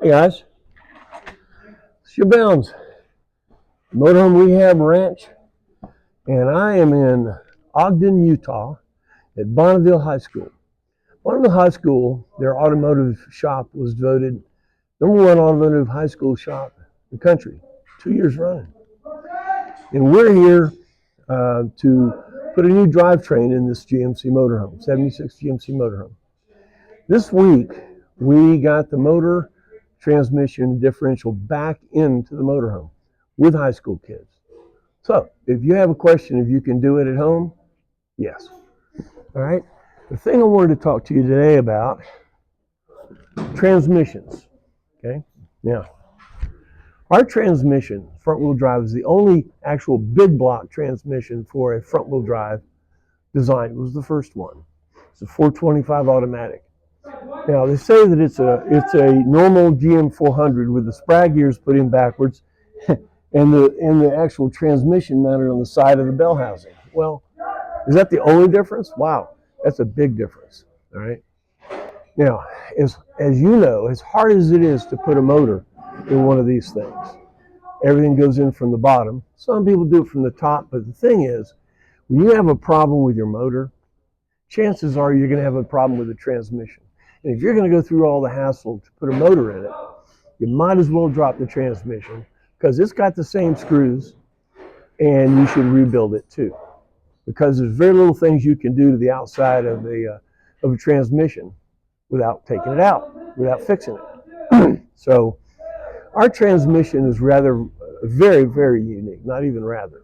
Hey guys, it's your Bounds, Motorhome Rehab Ranch, and I am in Ogden, Utah at Bonneville High School. Bonneville High School, their automotive shop was voted #1 automotive high school shop in the country, 2 years running. And we're here to put a new drivetrain in this GMC motorhome, 76 GMC motorhome. This week, we got the motor transmission differential back into the motorhome with high school kids. So if you have a question, if you can do it at home, yes. All right. The thing I wanted to talk to you today about, transmissions. Okay. Now, our transmission, front wheel drive, is the only actual big block transmission for a front wheel drive design. It was the first one. It's a 425 automatic. Now they say that it's a normal GM 400 with the sprag gears put in backwards, and the actual transmission mounted on the side of the bell housing. Well, is that the only difference? Wow, that's a big difference. All right. Now, as you know, as hard as it is to put a motor in one of these things, everything goes in from the bottom. Some people do it from the top, but the thing is, when you have a problem with your motor, chances are you're going to have a problem with the transmission. And if you're going to go through all the hassle to put a motor in it, you might as well drop the transmission because it's got the same screws, and you should rebuild it too. Because there's very little things you can do to the outside of a transmission without taking it out, without fixing it. So our transmission is very, very unique, not even rather.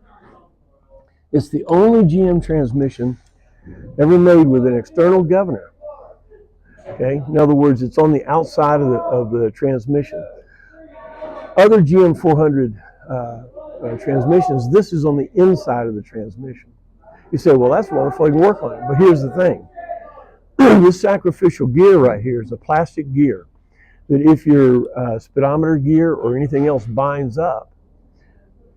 It's the only GM transmission ever made with an external governor. Okay, in other words, it's on the outside of the transmission. Other GM 400 transmissions, this is on the inside of the transmission. You say, well, that's wonderful, I can work on it. But here's the thing. This sacrificial gear right here is a plastic gear that if your speedometer gear or anything else binds up,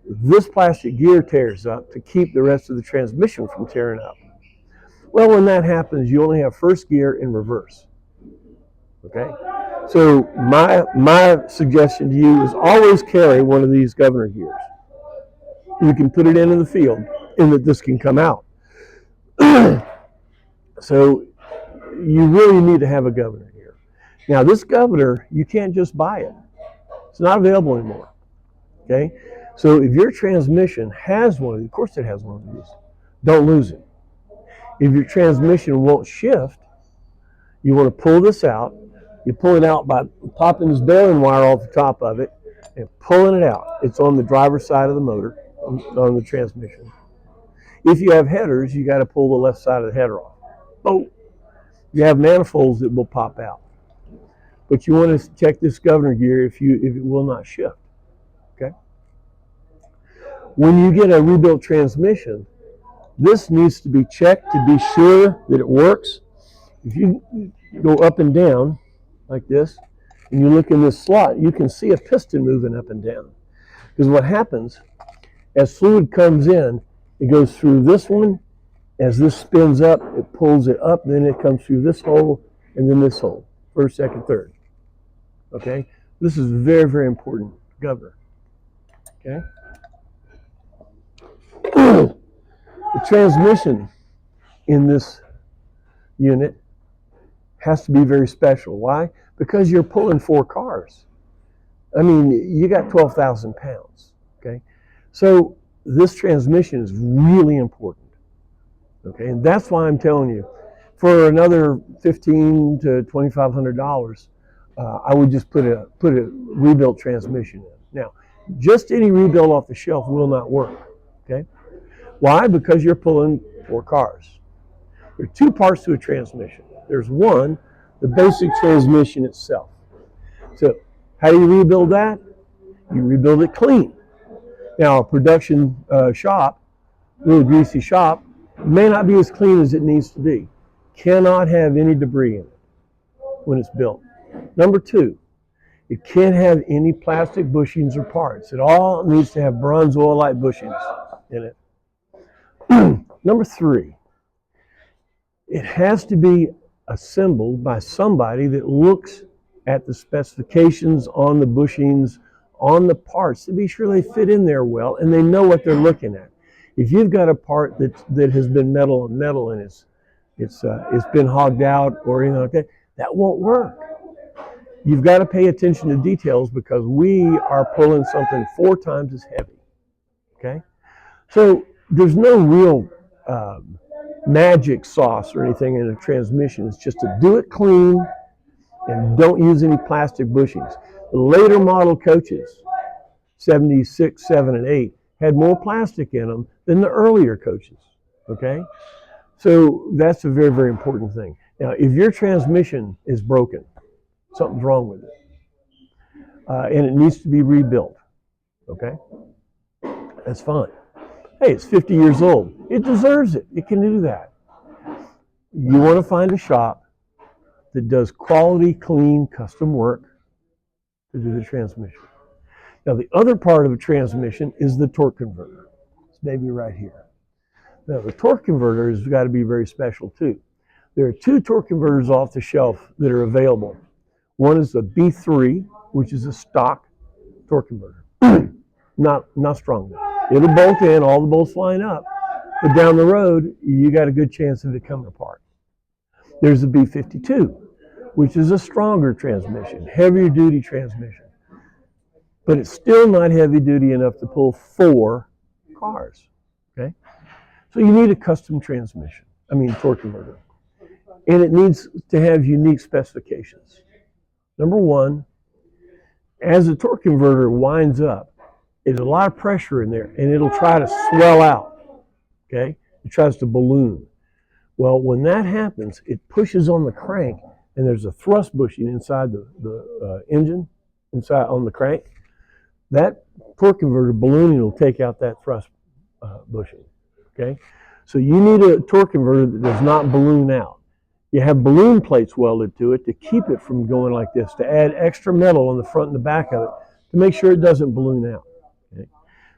this plastic gear tears up to keep the rest of the transmission from tearing up. Well, when that happens, you only have first gear and reverse. Okay, so my suggestion to you is always carry one of these governor gears. You can put it in the field, and that this can come out. So you really need to have a governor gear. Now, this governor, you can't just buy it. It's not available anymore. Okay, so if your transmission has one of these, of course it has one of these, don't lose it. If your transmission won't shift, you want to pull this out. You pull it out by popping this bearing wire off the top of it and pulling it out. It's on the driver's side of the motor, on the transmission. If you have headers, you got to pull the left side of the header off. Oh, you have manifolds that will pop out. But you want to check this governor gear if it will not shift. Okay. When you get a rebuilt transmission, this needs to be checked to be sure that it works. If you go up and down like this, and you look in this slot, you can see a piston moving up and down. Because what happens, as fluid comes in, it goes through this one. As this spins up, it pulls it up, then it comes through this hole, and then this hole, first, second, third. Okay? This is very, very important governor. Okay? The transmission in this unit has to be very special. Why? Because you're pulling 4 cars. I mean, you got 12,000 pounds. Okay, so this transmission is really important. Okay, and that's why I'm telling you, for another $1,500 to $2,500, I would just put a rebuilt transmission in. Now, just any rebuild off the shelf will not work. Okay, why? Because you're pulling 4 cars. There are 2 parts to a transmission. There's one, the basic transmission itself. So how do you rebuild that? You rebuild it clean. Now, a production shop, really greasy shop, may not be as clean as it needs to be. Cannot have any debris in it when it's built. Number 2, it can't have any plastic bushings or parts. It all needs to have bronze oil-like bushings in it. Number 3, it has to be assembled by somebody that looks at the specifications on the bushings, on the parts to be sure they fit in there well and they know what they're looking at. If you've got a part that has been metal on metal and it's been hogged out or anything like that, that won't work. You've got to pay attention to details because we are pulling something 4 times as heavy. Okay, so there's no real magic sauce or anything in a transmission. It's just to do it clean and don't use any plastic bushings. The later model coaches, 76, 7, and 8, had more plastic in them than the earlier coaches. Okay, so that's a very, very important thing. Now, if your transmission is broken, something's wrong with it, and it needs to be rebuilt, okay, that's fine. Hey, it's 50 years old. It deserves it. It can do that. You want to find a shop that does quality, clean, custom work to do the transmission. Now, the other part of a transmission is the torque converter. It's maybe right here. Now, the torque converter has got to be very special too. There are 2 torque converters off the shelf that are available. One is the B3, which is a stock torque converter. not strong enough. It'll bolt in, all the bolts line up, but down the road, you got a good chance of it coming apart. There's the B52, which is a stronger transmission, heavier duty transmission, but it's still not heavy duty enough to pull 4 cars, okay? So you need a custom transmission, torque converter, and it needs to have unique specifications. Number 1, as the torque converter winds up, there's a lot of pressure in there, and it'll try to swell out, okay? It tries to balloon. Well, when that happens, it pushes on the crank, and there's a thrust bushing inside the engine, inside on the crank. That torque converter ballooning will take out that thrust bushing, okay? So you need a torque converter that does not balloon out. You have balloon plates welded to it to keep it from going like this, to add extra metal on the front and the back of it to make sure it doesn't balloon out. Okay?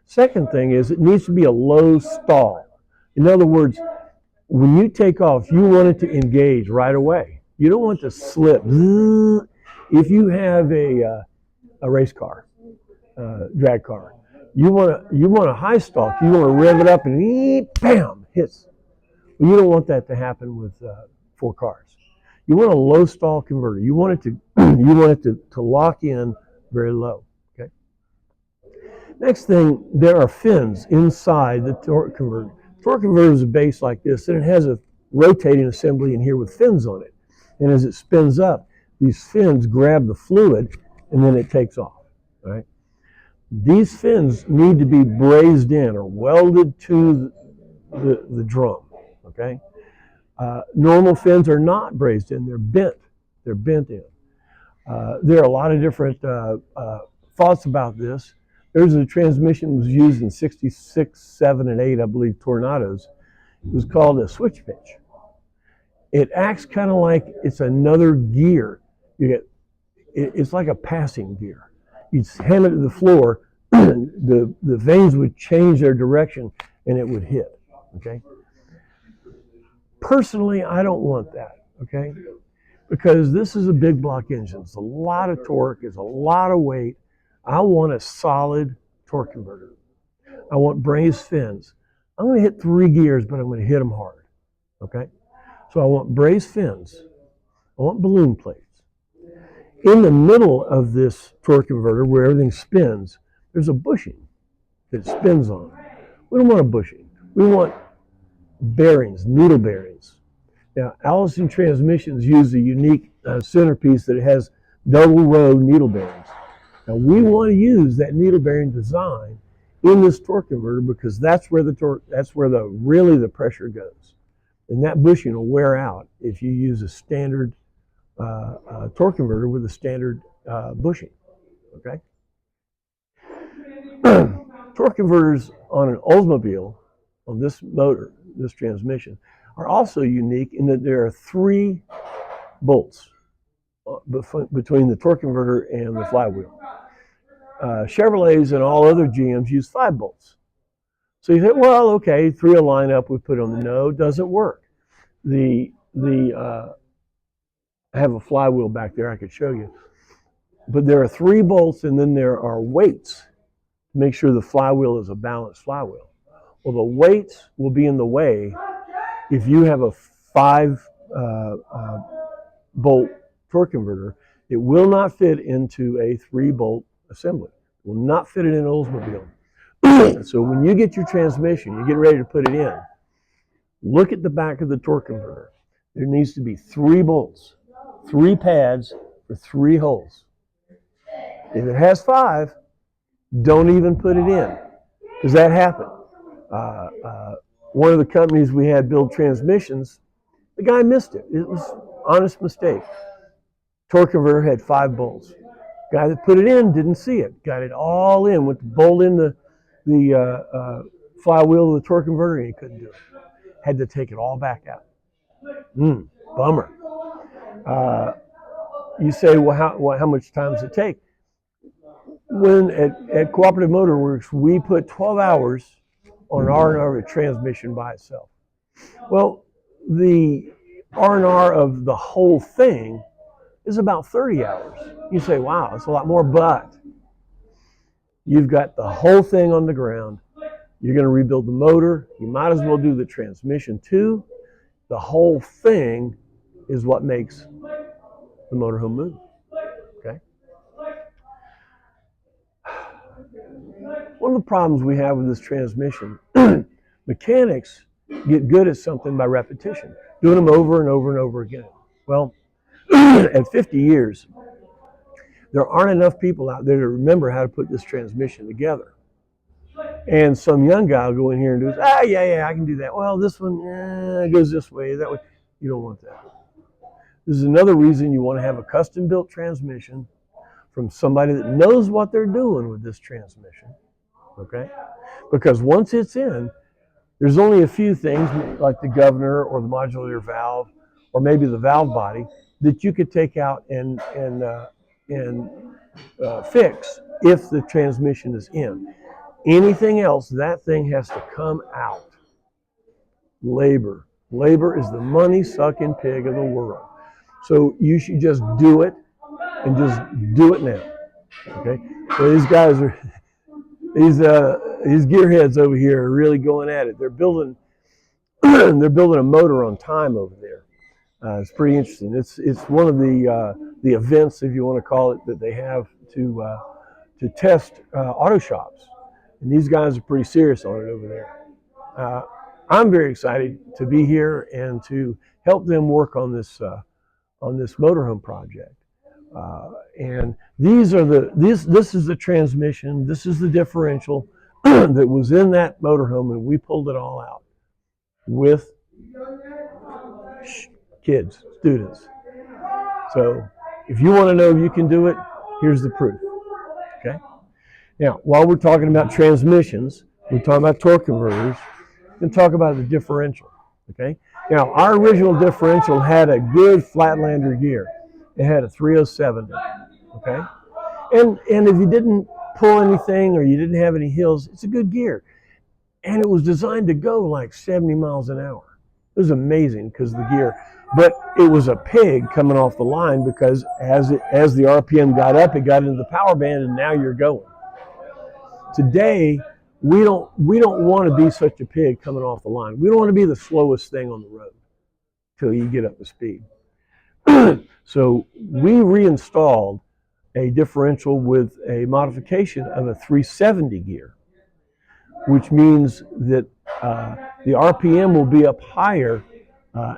Second thing is it needs to be a low stall. In other words, when you take off, you want it to engage right away. You don't want to slip. If you have a race car, drag car, you want a high stall. You want to rev it up and bam, hits. Well, you don't want that to happen with 4 cars. You want a low stall converter. You want it to lock in very low. Okay. Next thing, there are fins inside the torque converter. Torque converter is a base like this, and it has a rotating assembly in here with fins on it. And as it spins up, these fins grab the fluid, and then it takes off. All right. These fins need to be brazed in or welded to the drum. Okay. Normal fins are not brazed in; they're bent. They're bent in. There are a lot of different thoughts about this. There's a transmission that was used in 66, 7, and 8, I believe, Tornados. It was called a switch pitch. It acts kind of like it's another gear. It's like a passing gear. You'd hand it to the floor, the vanes would change their direction, and it would hit. Okay. Personally, I don't want that. Okay, because this is a big block engine. It's a lot of torque. It's a lot of weight. I want a solid torque converter. I want brazed fins. I'm going to hit 3 gears, but I'm going to hit them hard. Okay? So I want brazed fins. I want balloon plates. In the middle of this torque converter, where everything spins, there's a bushing that it spins on. We don't want a bushing. We want bearings, needle bearings. Now, Allison transmissions use a unique centerpiece that has double row needle bearings. Now we want to use that needle bearing design in this torque converter because that's where really the pressure goes. And that bushing will wear out if you use a standard torque converter with a standard bushing. Okay. Torque converters on an Oldsmobile, on this motor, this transmission, are also unique in that there are 3 bolts between the torque converter and the flywheel. Chevrolets and all other GMs use 5 bolts. So you say, well, okay, 3 will line up, we put on the no, doesn't work. The I have a flywheel back there I could show you. But there are 3 bolts, and then there are weights to make sure the flywheel is a balanced flywheel. Well, the weights will be in the way if you have a 5 bolt torque converter. It will not fit into a 3-bolt assembly. It will not fit in an Oldsmobile. So when you get your transmission, you're getting ready to put it in, look at the back of the torque converter. There needs to be 3 bolts, 3 pads for 3 holes. If it has 5, don't even put it in, because that happened. One of the companies we had build transmissions, the guy missed it. It was an honest mistake. Torque converter had 5 bolts. Guy that put it in didn't see it. Got it all in, went to bolt in the flywheel of the torque converter, and he couldn't do it. Had to take it all back out. Bummer. You say, well, how much time does it take? When at Cooperative Motor Works, we put 12 hours on an R&R of a transmission by itself. Well, the R&R of the whole thing is about 30 hours. You say, wow, that's a lot more, but you've got the whole thing on the ground. You're going to rebuild the motor. You might as well do the transmission too. The whole thing is what makes the motorhome move. Okay? One of the problems we have with this transmission, mechanics get good at something by repetition, doing them over and over and over again. Well, at 50 years, there aren't enough people out there to remember how to put this transmission together. And some young guy will go in here and do, yeah, I can do that. Well, this one goes this way, that way. You don't want that. This is another reason you want to have a custom-built transmission from somebody that knows what they're doing with this transmission, okay? Because once it's in, there's only a few things, like the governor or the modulator valve, or maybe the valve body, that you could take out and fix if the transmission is in. Anything else, that thing has to come out. Labor. Labor is the money-sucking pig of the world. So you should just do it, and just do it now. Okay? So these guys are, these gearheads over here are really going at it. They're building a motor on time over there. It's pretty interesting. It's one of the events, if you want to call it, that they have to test auto shops. And these guys are pretty serious on it over there. I'm very excited to be here and to help them work on this motorhome project. And these are this is the transmission, this is the differential that was in that motorhome, and we pulled it all out with kids, students. So if you want to know if you can do it, here's the proof. Okay? Now, while we're talking about transmissions, we're talking about torque converters, we're going to talk about the differential. Okay? Now, our original differential had a good Flatlander gear. It had a 307. Okay? And if you didn't pull anything or you didn't have any hills, it's a good gear. And it was designed to go like 70 miles an hour. It was amazing because of the gear. But it was a pig coming off the line, because as the RPM got up, it got into the power band, and now you're going. Today, we don't want to be such a pig coming off the line. We don't want to be the slowest thing on the road till you get up to speed. So we reinstalled a differential with a modification of a 370 gear, which means that the RPM will be up higher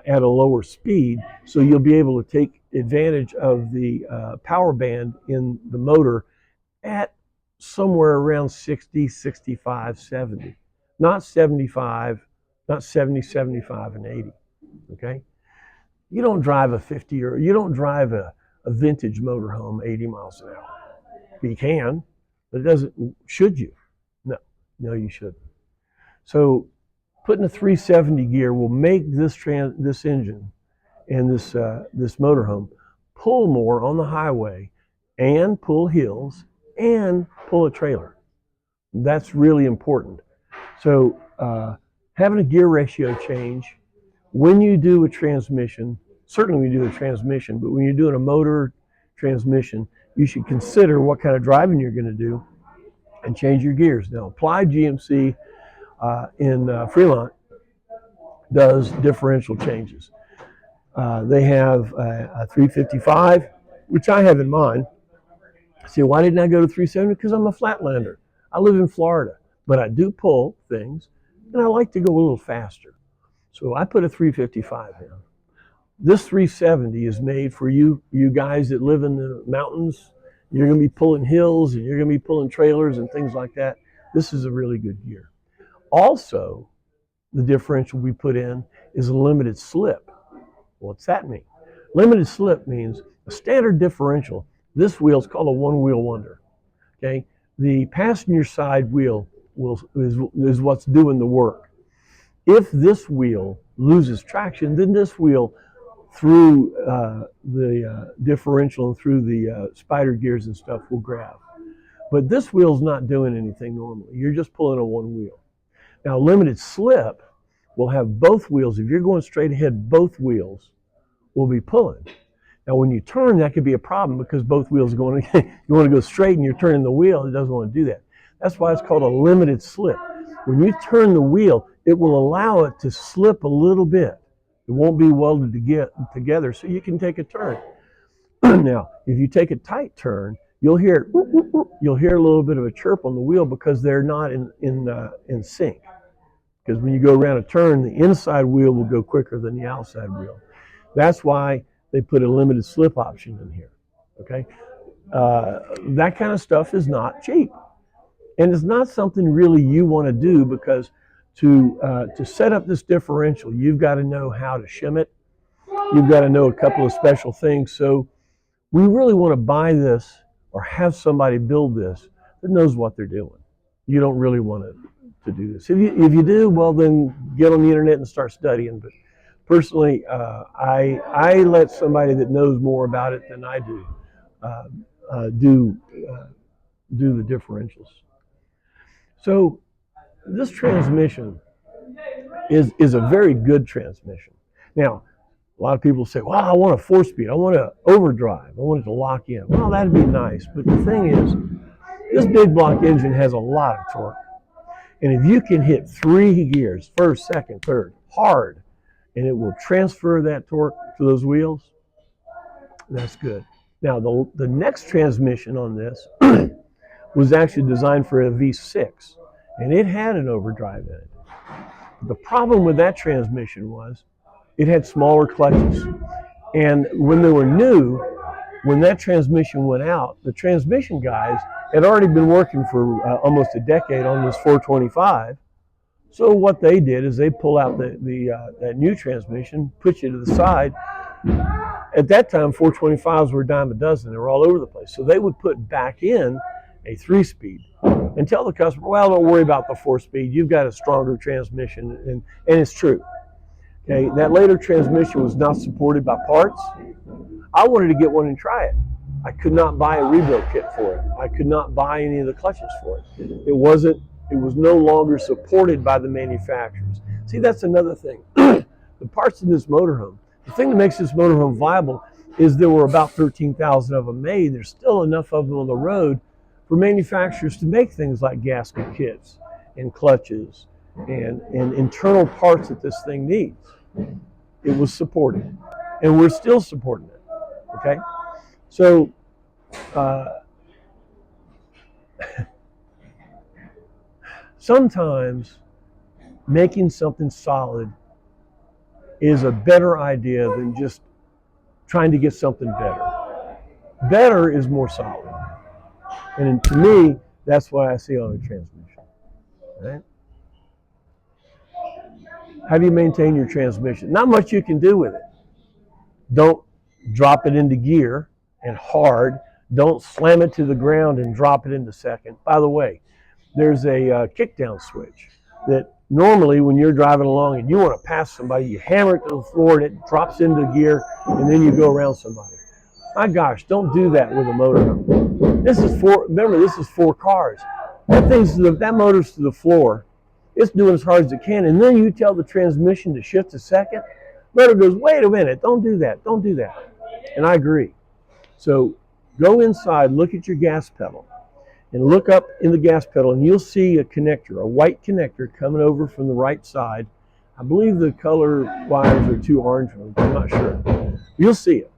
at a lower speed, so you'll be able to take advantage of the power band in the motor at somewhere around 60, 65, 70. Not 75, not 70, 75, and 80. Okay? You don't drive a 50 or you don't drive a vintage motorhome 80 miles an hour. You can, but it doesn't. Should you? No, you shouldn't. So putting a 370 gear will make this engine and this motorhome pull more on the highway, and pull hills, and pull a trailer. That's really important. So having a gear ratio change when you do a transmission certainly when you do a transmission, but when you're doing a motor transmission, you should consider what kind of driving you're going to do and change your gears. Now, Applied GMC in Fremont does differential changes. They have a 355, which I have in mind. See, why didn't I go to 370? Because I'm a flatlander. I live in Florida, but I do pull things, and I like to go a little faster. So I put a 355 in. This 370 is made for you guys that live in the mountains. You're going to be pulling hills, and you're going to be pulling trailers and things like that. This is a really good gear. Also, the differential we put in is a limited slip. What's that mean? Limited slip means a standard differential. This wheel is called a one-wheel wonder. Okay, the passenger side wheel is what's doing the work. If this wheel loses traction, then this wheel, through the differential and through the spider gears and stuff, will grab. But this wheel's not doing anything normally. You're just pulling a one wheel. Now, limited slip will have both wheels. If you're going straight ahead, both wheels will be pulling. Now, when you turn, that could be a problem because both wheels are going to, you want to go straight and you're turning the wheel. It doesn't want to do that. That's why it's called a limited slip. When you turn the wheel, it will allow it to slip a little bit. It won't be welded together, so you can take a turn. Now, if you take a tight turn, you'll hear a little bit of a chirp on the wheel because they're not in sync. Because when you go around a turn, the inside wheel will go quicker than the outside wheel. That's why they put a limited slip option in here. Okay, that kind of stuff is not cheap, and it's not something really you want to do because to set up this differential, you've got to know how to shim it. You've got to know a couple of special things. So we really want to buy this or have somebody build this that knows what they're doing. You don't really want to do this. If you do, well, then get on the internet and start studying. But personally, I let somebody that knows more about it than I do do the differentials. So this transmission is a very good transmission. Now, a lot of people say, well, I want a 4-speed. I want an overdrive. I want it to lock in. Well, that'd be nice. But the thing is, this big block engine has a lot of torque. And if you can hit 3 gears, first, second, third, hard, and it will transfer that torque to those wheels, that's good. Now, the next transmission on this was actually designed for a V6, and it had an overdrive in it. The problem with that transmission was it had smaller clutches. And when they were new, when that transmission went out, the transmission guys had already been working for almost a decade on this 425. So what they did is they pull out that new transmission, put you to the side. At that time, 425s were a dime a dozen. They were all over the place. So they would put back in a 3-speed and tell the customer, well, don't worry about the 4-speed. You've got a stronger transmission. And it's true. Okay, that later transmission was not supported by parts. I wanted to get one and try it. I could not buy a rebuild kit for it. I could not buy any of the clutches for it. It was no longer supported by the manufacturers. See, that's another thing. The parts in this motorhome, the thing that makes this motorhome viable is there were about 13,000 of them made. There's still enough of them on the road for manufacturers to make things like gasket kits and clutches and internal parts that this thing needs. It was supported, and we're still supporting it. Okay, so sometimes making something solid is a better idea than just trying to get something better. Better is more solid, and to me, that's what I see on a transmission. Right? How do you maintain your transmission? Not much you can do with it. Don't drop it into gear and hard. Don't slam it to the ground and drop it into second. By the way, there's a kickdown switch that normally when you're driving along and you want to pass somebody, you hammer it to the floor and it drops into gear and then you go around somebody. My gosh, don't do that with a motorhome. This is 4 cars. That motor's to the floor. It's doing as hard as it can, and then you tell the transmission to shift to second. Motor goes, wait a minute, don't do that, don't do that. And I agree. So go inside, look at your gas pedal, and look up in the gas pedal, and you'll see a connector, a white connector coming over from the right side. I believe the color wires are 2 orange ones, I'm not sure. You'll see it.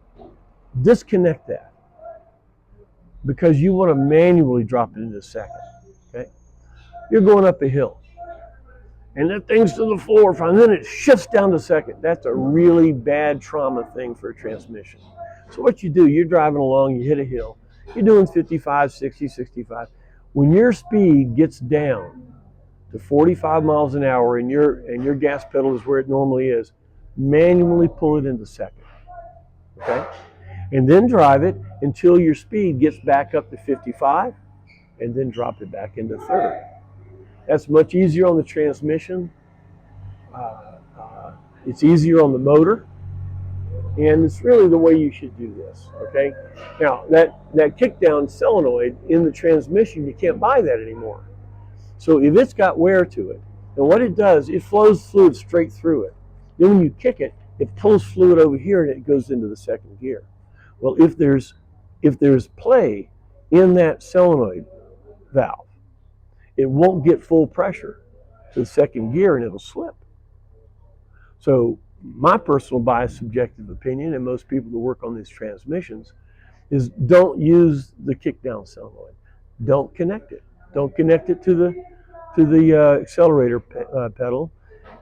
Disconnect that, because you want to manually drop it into second. Okay? You're going up a hill, and that thing's to the floor, and then it shifts down to second. That's a really bad trauma thing for a transmission. So what you do, you're driving along, you hit a hill, you're doing 55, 60, 65. When your speed gets down to 45 miles an hour and your gas pedal is where it normally is, manually pull it into second. Okay? And then drive it until your speed gets back up to 55, and then drop it back into third. That's much easier on the transmission. It's easier on the motor. And it's really the way you should do this, okay? Now, that kickdown solenoid in the transmission, you can't buy that anymore. So if it's got wear to it, and what it does, it flows fluid straight through it. Then when you kick it, it pulls fluid over here and it goes into the second gear. Well, if there's play in that solenoid valve, it won't get full pressure to the second gear and it'll slip. So my personal biased subjective opinion, and most people that work on these transmissions, is don't use the kickdown solenoid. Don't connect it. Don't connect it to the accelerator pedal,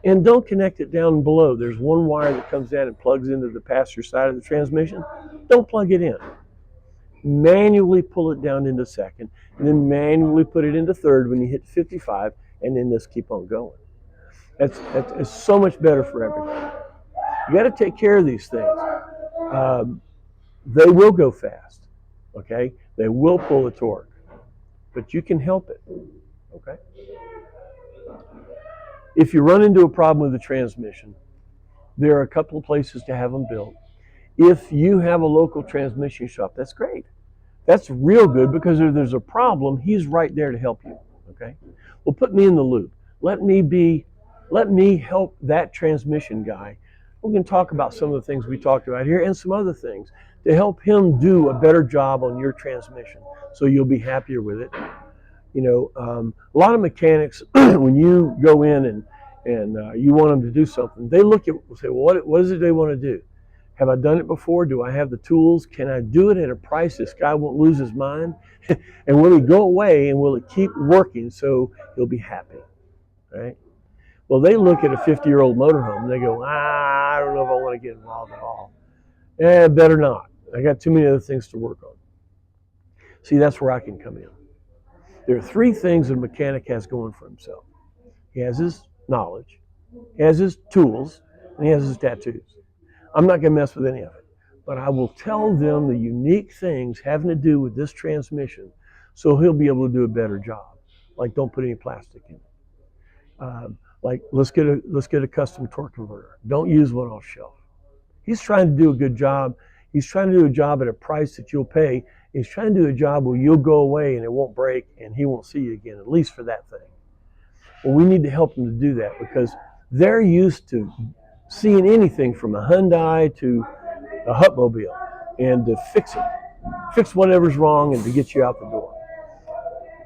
and don't connect it down below. There's one wire that comes down and plugs into the passenger side of the transmission. Don't plug it in. Manually pull it down into second, and then manually put it into third when you hit 55, and then just keep on going. That's so much better for everybody. You got to take care of these things. They will go fast, okay? They will pull the torque, but you can help it, okay? If you run into a problem with the transmission, there are a couple of places to have them built. If you have a local transmission shop, that's great. That's real good, because if there's a problem, he's right there to help you, okay? Well, put me in the loop. Let me help that transmission guy. We can talk about some of the things we talked about here and some other things to help him do a better job on your transmission, so you'll be happier with it. You know, a lot of mechanics, when you go in and you want them to do something, they look at it and say, well, what is it they want to do? Have I done it before? Do I have the tools? Can I do it at a price this guy won't lose his mind? And will he go away, and will it keep working so he'll be happy, right? Well, they look at a 50-year-old motorhome and they go, I don't know if I want to get involved at all. Better not. I got too many other things to work on. See, that's where I can come in. There are 3 things a mechanic has going for himself. He has his knowledge, he has his tools, and he has his tattoos. I'm not going to mess with any of it, but I will tell them the unique things having to do with this transmission, so he'll be able to do a better job. Like, don't put any plastic in it. Like, let's get a custom torque converter. Don't use one off shelf. He's trying to do a good job. He's trying to do a job at a price that you'll pay. He's trying to do a job where you'll go away and it won't break and he won't see you again, at least for that thing. Well, we need to help them to do that, because they're used to seeing anything from a Hyundai to a Hutmobile, and to fix whatever's wrong and to get you out the door.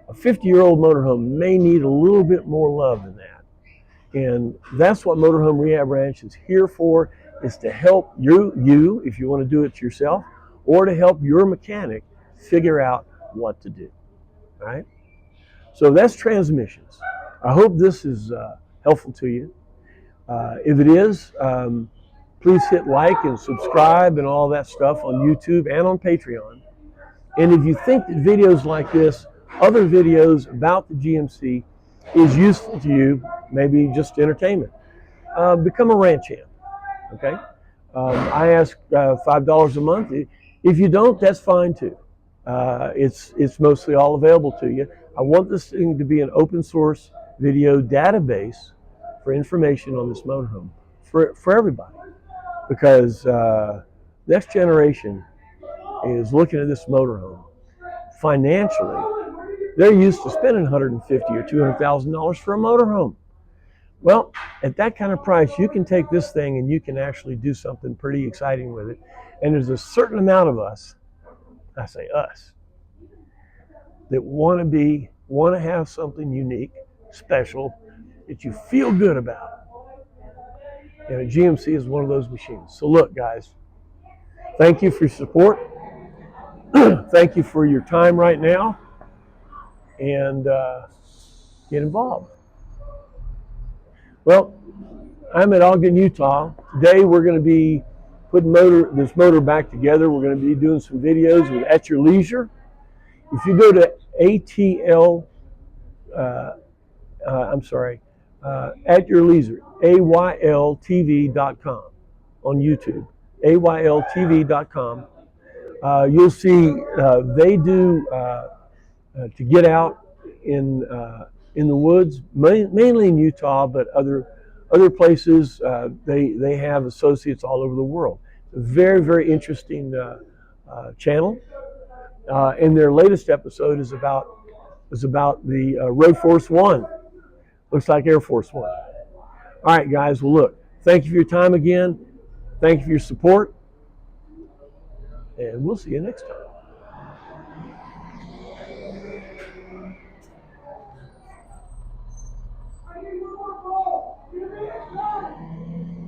A 50-year-old motorhome may need a little bit more love than that. And that's what Motorhome Rehab Ranch is here for, is to help you if you want to do it yourself, or to help your mechanic figure out what to do, all right? So that's transmissions. I hope this is helpful to you. If it is, please hit like and subscribe and all that stuff on YouTube and on Patreon. And if you think that videos like this, other videos about the GMC, is useful to you, maybe just entertainment, become a ranch hand, okay? I ask $5 a month. If you don't, that's fine too. It's mostly all available to you. I want this thing to be an open source video database for information on this motorhome for everybody, because next generation is looking at this motorhome financially. They're used to spending $150,000 or $200,000 for a motorhome. Well, at that kind of price, you can take this thing and you can actually do something pretty exciting with it. And there's a certain amount of us, I say us, that want to have something unique, special, that you feel good about. And a GMC is one of those machines. So look, guys, thank you for your support. Thank you for your time right now. And get involved. Well, I'm at Ogden, Utah. Today we're going to be putting this motor back together. We're going to be doing some videos with At Your Leisure. If you go to At Your Leisure, AYLTV.com on YouTube, AYLTV.com. You'll see they do to get out in the woods, mainly in Utah, but other places. They have associates all over the world. A very, very interesting channel. And their latest episode is about the Road Force One. Looks like Air Force One. All right, guys. Well, look. Thank you for your time again. Thank you for your support. And we'll see you next time.